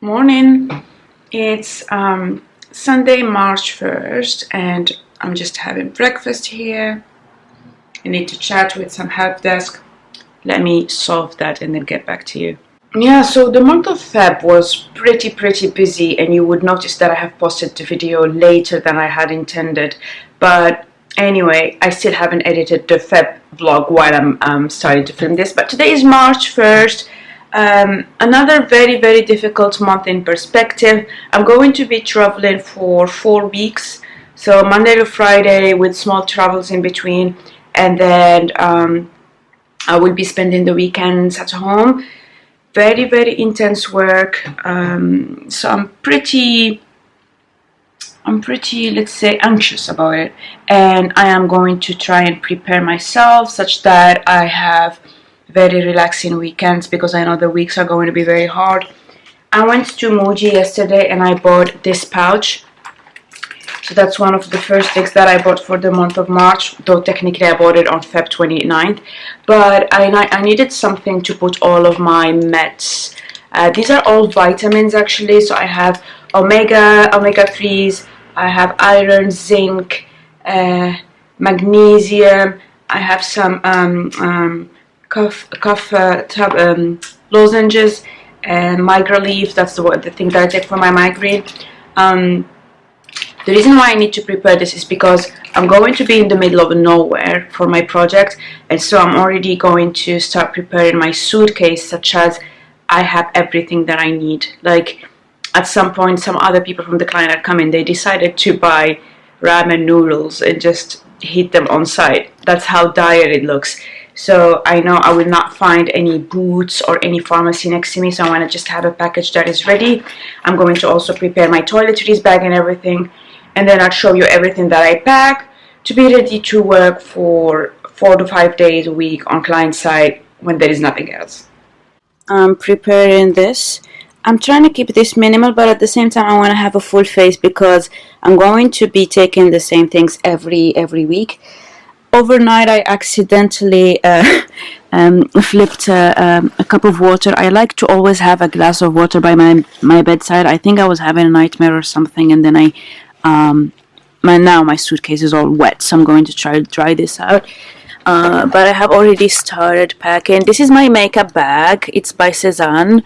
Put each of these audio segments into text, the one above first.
Morning. It's Sunday, March 1st, and I'm just having breakfast here. I need to chat with some help desk. Let me solve that and then get back to you. Yeah, so the month of Feb was pretty busy, and you would notice that I have posted the video later than I had intended. But anyway, I still haven't edited the Feb vlog while I'm starting to film this. But today is March 1st. Another very difficult month in perspective. I'm going to be traveling for 4 weeks, so Monday to Friday with small travels in between, and then I will be spending the weekends at home. Very intense work. So I'm pretty, let's say, anxious about it, and I am going to try and prepare myself such that I have very relaxing weekends, because I know the weeks are going to be very hard. I went to Muji yesterday and I bought this pouch. So that's one of the first things that I bought for the month of March, though technically I bought it on Feb 29th. But I needed something to put all of my meds. These are all vitamins actually, so I have omega 3s, I have iron, zinc, magnesium, I have some cough lozenges and migraleaf. That's the thing that I take for my migraine. The reason why I need to prepare this is because I'm going to be in the middle of nowhere for my project, and so I'm already going to start preparing my suitcase, such as I have everything that I need. Like at some point, some other people from the client are coming, they decided to buy ramen noodles and just heat them on site. That's how dire it looks. So I know I will not find any Boots or any pharmacy next to me, so I want to just have a package that is ready. I'm going to also prepare my toiletries bag and everything, and then I'll show you everything that I pack to be ready to work for 4 to 5 days a week on client side when there is nothing else. I'm preparing this. I'm trying to keep this minimal, but at the same time I want to have a full face because I'm going to be taking the same things every week. Overnight I accidentally flipped a cup of water. I like to always have a glass of water by my bedside. I think I was having a nightmare or something, and then now my suitcase is all wet, so I'm going to try to dry this out. But I have already started packing. This is my makeup bag. It's by Cezanne.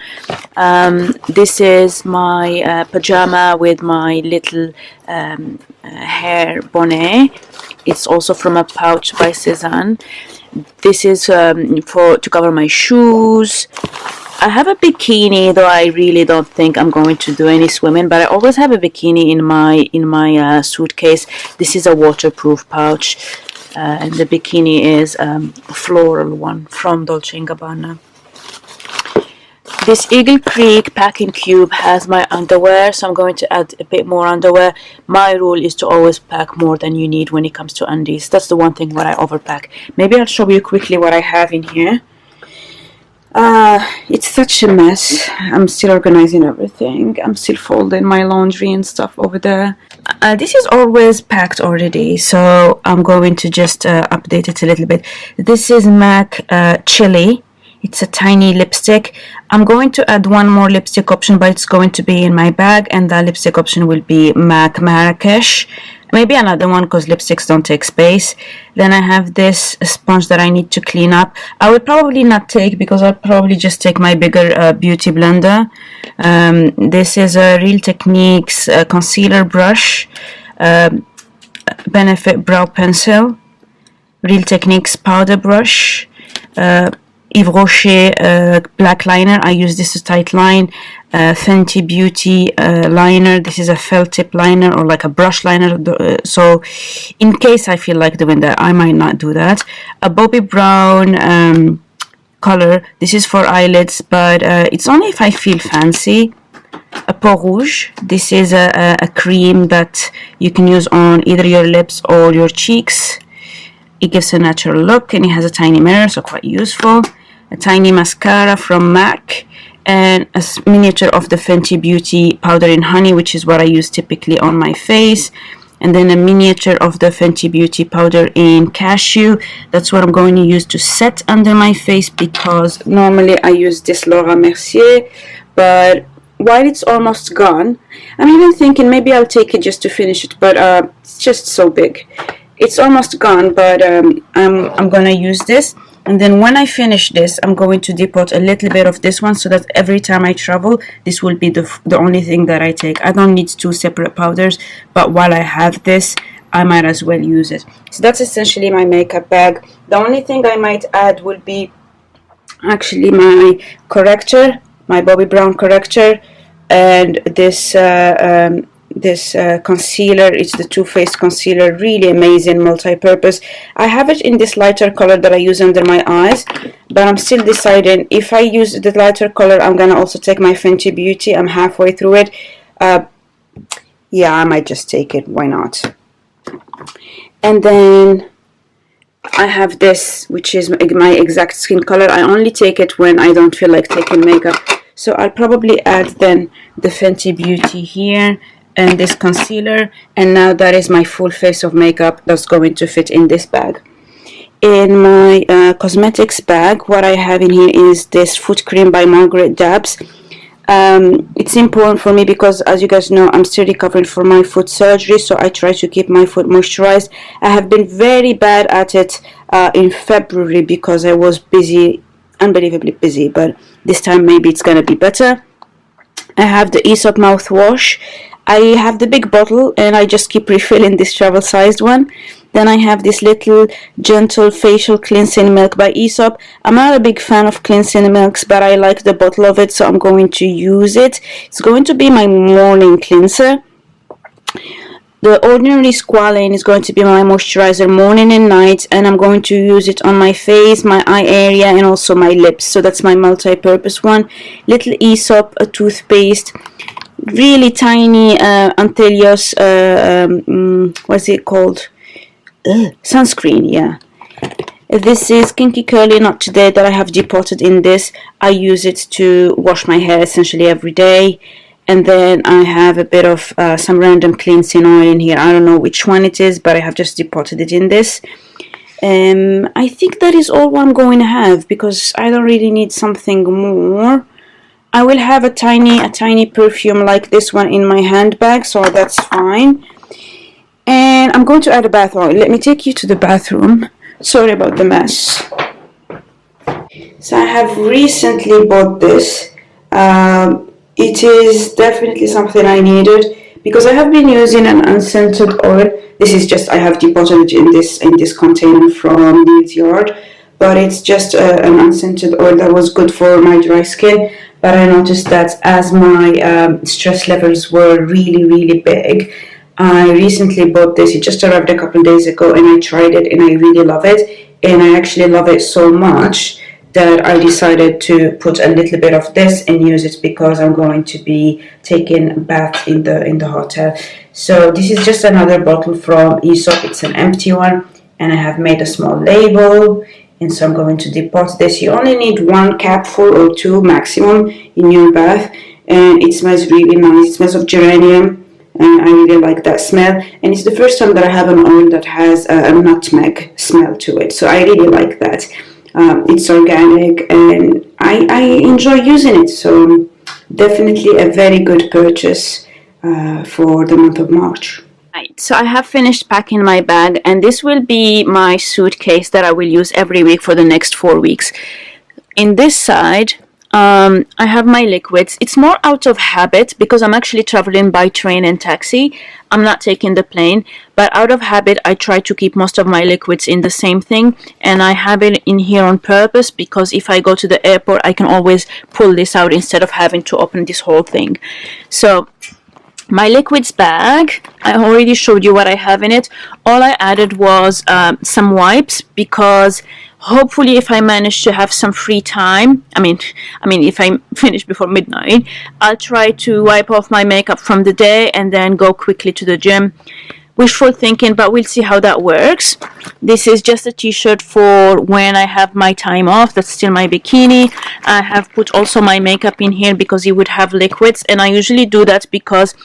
This is my pajama with my little hair bonnet. It's also from a pouch by Cezanne. This is to cover my shoes. I have a bikini, though I really don't think I'm going to do any swimming, but I always have a bikini in my suitcase. This is a waterproof pouch, and the bikini is a floral one from Dolce & Gabbana. This Eagle Creek packing cube has my underwear, so I'm going to add a bit more underwear. My rule is to always pack more than you need when it comes to undies. That's the one thing where I overpack. Maybe I'll show you quickly what I have in here. It's such a mess. I'm still organizing everything. I'm still folding my laundry and stuff over there. This is always packed already, so I'm going to just update it a little bit. This is MAC Chili. It's a tiny lipstick. I'm going to add one more lipstick option, but it's going to be in my bag, and that lipstick option will be MAC Marrakesh. Maybe another one, because lipsticks don't take space. Then I have this sponge that I need to clean up. I will probably not take, because I'll probably just take my bigger beauty blender. This is a Real Techniques concealer brush, Benefit brow pencil, Real Techniques powder brush, Yves Rocher black liner. I use this to tight line. Fenty Beauty liner. This is a felt tip liner, or like a brush liner, so in case I feel like doing that, I might not do that. A Bobbi Brown color. This is for eyelids, but it's only if I feel fancy. A Peau Rouge. This is a cream that you can use on either your lips or your cheeks. It gives a natural look, and it has a tiny mirror, so quite useful. A tiny mascara from MAC, and a miniature of the Fenty Beauty powder in honey, which is what I use typically on my face. And then a miniature of the Fenty Beauty powder in cashew. That's what I'm going to use to set under my face, because normally I use this Laura Mercier, but while it's almost gone, I'm even thinking maybe I'll take it just to finish it, but it's just so big. It's almost gone, but I'm gonna use this, and then when I finish this, I'm going to depot a little bit of this one so that every time I travel, this will be the only thing that I take. I don't need two separate powders, but while I have this, I might as well use it. So that's essentially my makeup bag. The only thing I might add will be actually my corrector, my Bobbi Brown corrector, and this concealer. It's the Too Faced concealer, really amazing, multi-purpose. I have it in this lighter color that I use under my eyes, but I'm still deciding if I use the lighter color. I'm gonna also take my Fenty Beauty. I'm halfway through it. Yeah, I might just take it, why not? And then I have this, which is my exact skin color. I only take it when I don't feel like taking makeup, so I'll probably add then the Fenty Beauty here and this concealer, and now that is my full face of makeup that's going to fit in this bag. In my cosmetics bag, what I have in here is this foot cream by Margaret Dabbs. It's important for me because, as you guys know, I'm still recovering from my foot surgery, so I try to keep my foot moisturized. I have been very bad at it in February because I was busy, unbelievably busy, but this time maybe it's gonna be better. I have the Aesop mouthwash. I have the big bottle and I just keep refilling this travel sized one. Then I have this little gentle facial cleansing milk by Aesop. I'm not a big fan of cleansing milks, but I like the bottle of it, so I'm going to use it. It's going to be my morning cleanser. The Ordinary Squalane is going to be my moisturizer morning and night, and I'm going to use it on my face, my eye area, and also my lips. So that's my multi-purpose one. Little Aesop toothpaste. Really tiny Antelios, what's it called? Sunscreen, yeah. This is Kinky Curly Not Today that I have deposited in this. I use it to wash my hair essentially every day. And then I have a bit of some random cleansing oil in here. I don't know which one it is, but I have just deposited it in this. I think that is all I'm going to have because I don't really need something more. I will have a tiny perfume like this one in my handbag, so that's fine. And I'm going to add a bath oil. Let me take you to the bathroom. Sorry about the mess. So I have recently bought this. It is definitely something I needed because I have been using an unscented oil. This is just, I have deposited in this container from Needs Yard, but it's just an unscented oil that was good for my dry skin. But I noticed that as my stress levels were really big, I recently bought this. It just arrived a couple days ago and I tried it and I really love it. And I actually love it so much that I decided to put a little bit of this and use it because I'm going to be taking a bath in the hotel. So this is just another bottle from Aesop. It's an empty one and I have made a small label. And so I'm going to depot this. You only need one capful or two maximum in your bath. And it smells really nice. It smells of geranium. And I really like that smell. And it's the first time that I have an oil that has a nutmeg smell to it. So I really like that. It's organic and I enjoy using it. So definitely a very good purchase for the month of March. Right, so I have finished packing my bag, and this will be my suitcase that I will use every week for the next 4 weeks. In this side, I have my liquids. It's more out of habit because I'm actually traveling by train and taxi. I'm not taking the plane, but out of habit, I try to keep most of my liquids in the same thing, and I have it in here on purpose because if I go to the airport, I can always pull this out instead of having to open this whole thing. So my liquids bag, I already showed you what I have in it. All I added was some wipes because hopefully if I manage to have some free time, I mean if I finish before midnight, I'll try to wipe off my makeup from the day and then go quickly to the gym. Wishful thinking, but we'll see how that works. This is just a t-shirt for when I have my time off. That's still my bikini. I have put also my makeup in here because it would have liquids, and I usually do that because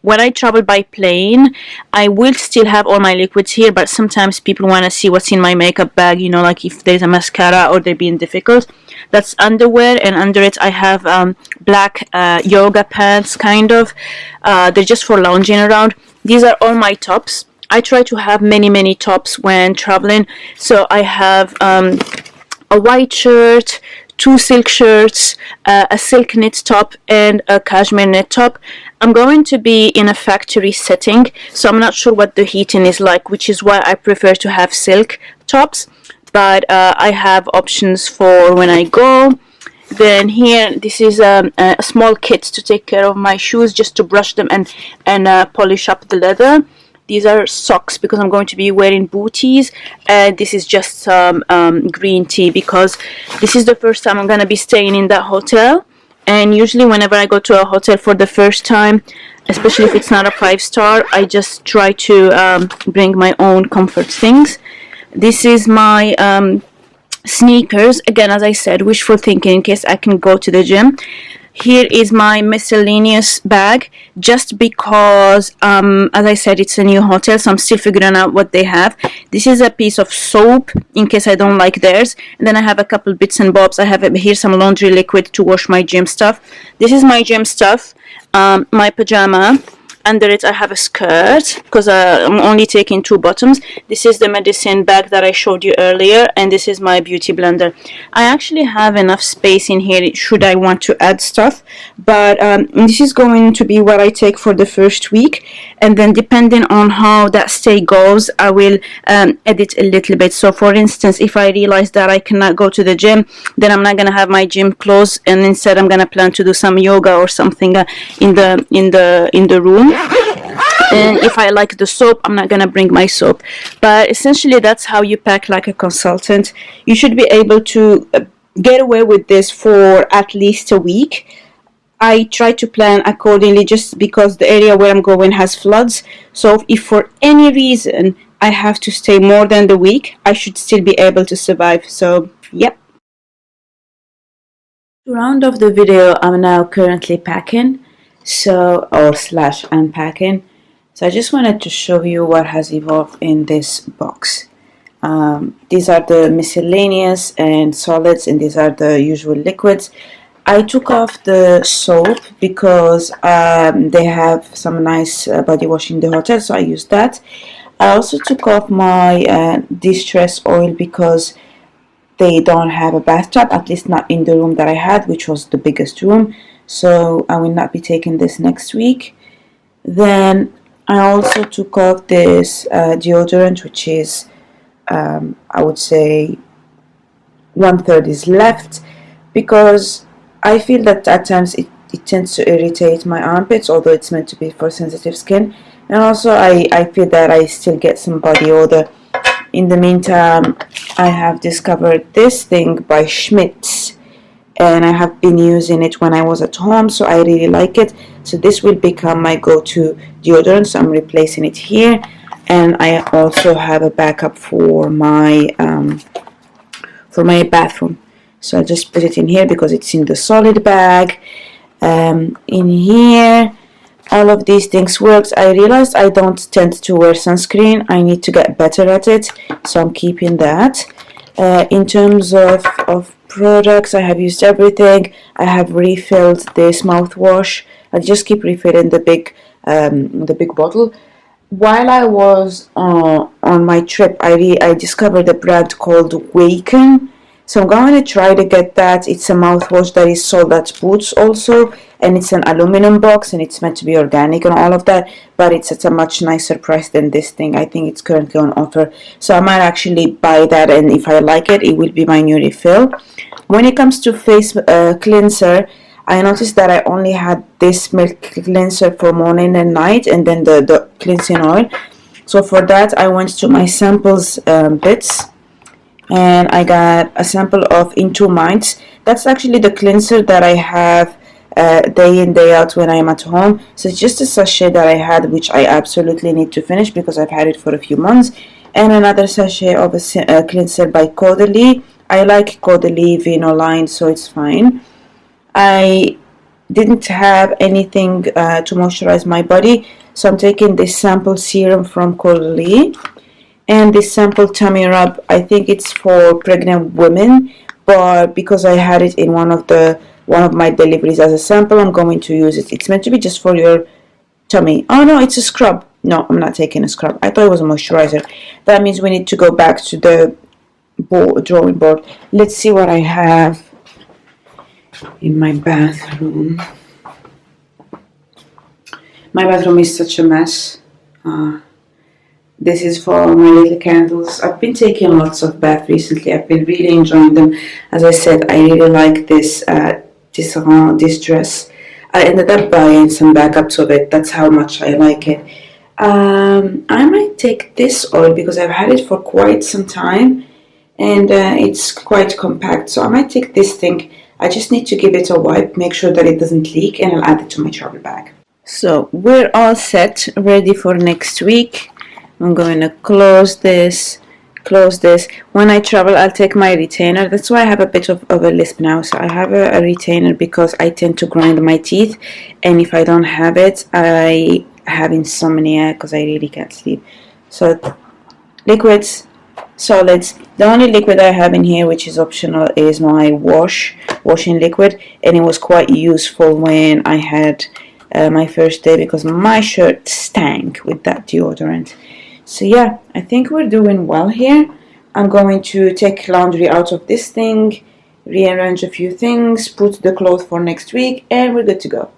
when I travel by plane, I will still have all my liquids here, but sometimes people want to see what's in my makeup bag, you know, like if there's a mascara or they're being difficult. That's underwear, and under it I have black yoga pants, kind of. They're just for lounging around. These are all my tops. I try to have many tops when traveling. So I have a white shirt, 2 silk shirts, a silk knit top, and a cashmere knit top. I'm going to be in a factory setting, so I'm not sure what the heating is like, which is why I prefer to have silk tops. But I have options for when I go. Then here, this is a small kit to take care of my shoes, just to brush them and polish up the leather. These are socks because I'm going to be wearing booties, and this is just some green tea because this is the first time I'm going to be staying in that hotel. And usually whenever I go to a hotel for the first time, especially if it's not a 5-star, I just try to bring my own comfort things. This is my sneakers, again, as I said, wishful thinking in case I can go to the gym. Here is my miscellaneous bag, just because, as I said, it's a new hotel, so I'm still figuring out what they have. This is a piece of soap, in case I don't like theirs. And then I have a couple bits and bobs. I have here some laundry liquid to wash my gym stuff. This is my gym stuff, my pajama. Under it I have a skirt because I'm only taking 2 bottoms. This is the medicine bag that I showed you earlier, and this is my beauty blender. I actually have enough space in here should I want to add stuff, but this is going to be what I take for the first week, and then depending on how that stay goes, I will edit a little bit. So for instance, if I realize that I cannot go to the gym, then I'm not gonna have my gym clothes, and instead I'm gonna plan to do some yoga or something in the room. And if I like the soap, I'm not gonna bring my soap. But essentially that's how you pack like a consultant. You should be able to get away with this for at least a week. I try to plan accordingly just because the area where I'm going has floods. So if for any reason I have to stay more than the week, I should still be able to survive. So yep. To round off the video, I'm now currently packing, or slash unpacking. So I just wanted to show you what has evolved in this box. These are the miscellaneous and solids, and these are the usual liquids. I took off the soap because they have some nice body wash in the hotel, so I used that. I also took off my distress oil because they don't have a bathtub, at least not in the room that I had, which was the biggest room. So I will not be taking this next week. Then I also took off this deodorant, which is, I would say, 1/3 is left, because I feel that at times it tends to irritate my armpits, although it's meant to be for sensitive skin. And also I feel that I still get some body odor. In the meantime, I have discovered this thing by Schmidt's, and I have been using it when I was at home, so I really like it. So this will become my go-to deodorant, so I'm replacing it here. And I also have a backup for my bathroom, so I'll just put it in here because it's in the solid bag. In here, all of these things works. I realized I don't tend to wear sunscreen. I need to get better at it, so I'm keeping that. In terms of products, I have used everything. I have refilled this mouthwash. I just keep refilling the big bottle. While I was on my trip, I discovered a brand called Waken. So I'm going to try to get that. It's a mouthwash that is sold at Boots also, and it's an aluminum box, and it's meant to be organic and all of that, but it's at a much nicer price than this thing. I think it's currently on offer, so I might actually buy that, and if I like it, it will be my new refill. When it comes to face cleanser, I noticed that I only had this milk cleanser for morning and night, and then the cleansing oil. So for that, I went to my samples bits, and I got a sample of In Two Minds. That's actually the cleanser that I have day in, day out when I am at home. So it's just a sachet that I had, which I absolutely need to finish because I've had it for a few months. And another sachet of a cleanser by Caudalie. I like Caudalie Vino line, so it's fine. I didn't have anything to moisturize my body, so I'm taking this sample serum from Collee and this sample tummy rub. I think it's for pregnant women, but because I had it in one of my deliveries as a sample, I'm going to use it. It's meant to be just for your tummy. Oh no, it's a scrub. No, I'm not taking a scrub. I thought it was a moisturizer. That means we need to go back to the drawing board. Let's see what I have in my bathroom. My bathroom is such a mess. This is for my little candles. I've been taking lots of baths recently. I've been really enjoying them. As I said, I really like this dress. I ended up buying some backups of it. That's how much I like it. I might take this oil because I've had it for quite some time and it's quite compact. So I might take this thing. I just need to give it a wipe, make sure that it doesn't leak, and I'll add it to my travel bag. So we're all set, ready for next week. I'm going to close this. When I travel, I'll take my retainer. That's why I have a bit of a lisp now. So I have a retainer because I tend to grind my teeth, and if I don't have it, I have insomnia because I really can't sleep. So liquids, solids. The only liquid I have in here, which is optional, is my washing liquid, and it was quite useful when I had my first day because my shirt stank with that deodorant. So yeah, I think we're doing well here. I'm going to take laundry out of this thing, rearrange a few things, put the clothes for next week, and we're good to go.